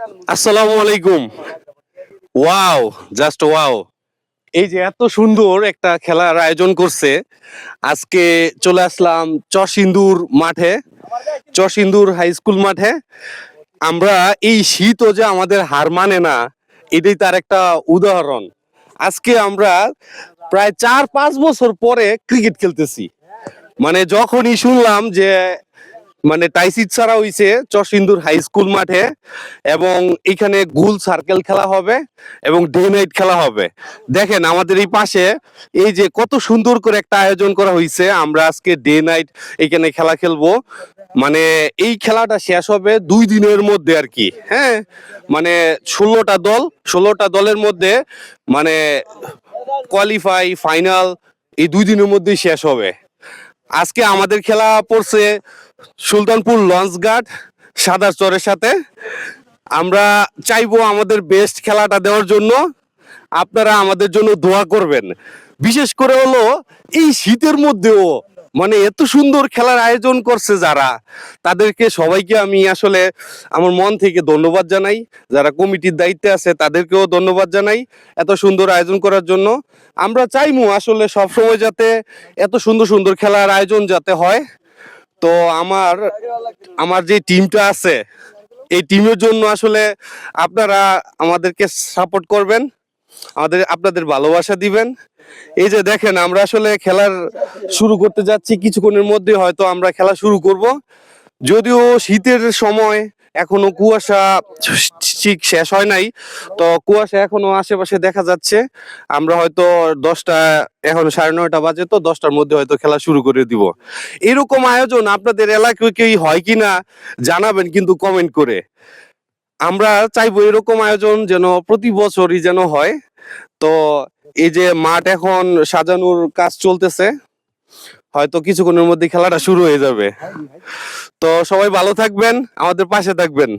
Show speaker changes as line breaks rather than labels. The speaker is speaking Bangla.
আসসালামু আলাইকুম। Wow, just wow. এই যে এত সুন্দর একটা খেলার আয়োজন করছে, আজকে চলে আসলাম চরসিন্দুর মাঠে, চরসিন্দুর হাই স্কুল মাঠে। আমরা এই শীতও যে আমাদের হার মানে না, এটাই তার একটা উদাহরণ। আজকে আমরা প্রায় 4-5 বছর পরে ক্রিকেট খেলতেছি। মানে যখনই শুনলাম যে মানে টাইসিট ছাড়া হইছে চরসিন্দুর হাই স্কুল মাঠে, এবং এখানে গোল সার্কেল খেলা হবে এবং ডে নাইট খেলা হবে। দেখেন আমাদের এই পাশে এই যে কত সুন্দর করে একটা আয়োজন করা হয়েছে। আমরা আজকে ডে নাইট এখানে খেলা খেলবো। মানে এই খেলাটা শেষ হবে 2 দিনের মধ্যে আর কি। হ্যাঁ, মানে 16টা দলের মধ্যে মানে কোয়ালিফাই ফাইনাল এই 2 দিনের মধ্যেই শেষ হবে। আজকে আমাদের খেলা পড়ছে সুলতানপুর লঞ্চঘাট সাদার চরের সাথে। আমরা চাইবো আমাদের বেস্ট খেলাটা দেওয়ার জন্য। আপনারা আমাদের জন্য দোয়া করবেন। বিশেষ করে হলো এই শীতের মধ্যেও মানে এত সুন্দর খেলার আয়োজন করছে যারা, তাদেরকে সবাইকে আমি আসলে আমার মন থেকে ধন্যবাদ জানাই। যারা কমিটির দায়িত্বে আছে তাদেরকেও ধন্যবাদ জানাই এত সুন্দর আয়োজন করার জন্য। আমরা চাইবো আসলে সবসময় যাতে এত সুন্দর সুন্দর খেলার আয়োজন যাতে হয়। তো আমার আমার যে টিমটা আছে এই টিমের জন্য আসলে আপনারা আমাদেরকে সাপোর্ট করবেন, আপনাদের ভালোবাসা দিবেন। এই যে দেখেন আমরা আসলে খেলার শুরু করতে যাচ্ছি, কিছুক্ষণের মধ্যে হয়তো আমরা খেলা শুরু করব। যদিও শীতের সময় এখনো কুয়াশা ঠিক শেষ হয় নাই, তো কুয়াশা এখনো আশেপাশে দেখা যাচ্ছে। আমরা হয়তো 10টা, এখন 9:30 বাজে, তো 10টার মধ্যে হয়তো খেলা শুরু করে দিব। এরকম আয়োজন আপনাদের এলাকায় কি হয় কিনা জানাবেন কিন্তু কমেন্ট করে। আমরা চাইবো এরকম আয়োজন যেন প্রতি বছরই যেন হয়। তো এই যে মাঠ এখন সাজানোর কাজ চলতেছে, হয়তো কিছুক্ষণের মধ্যে খেলাটা শুরু হয়ে যাবে। তো সবাই ভালো থাকবেন, আমাদের পাশে থাকবেন।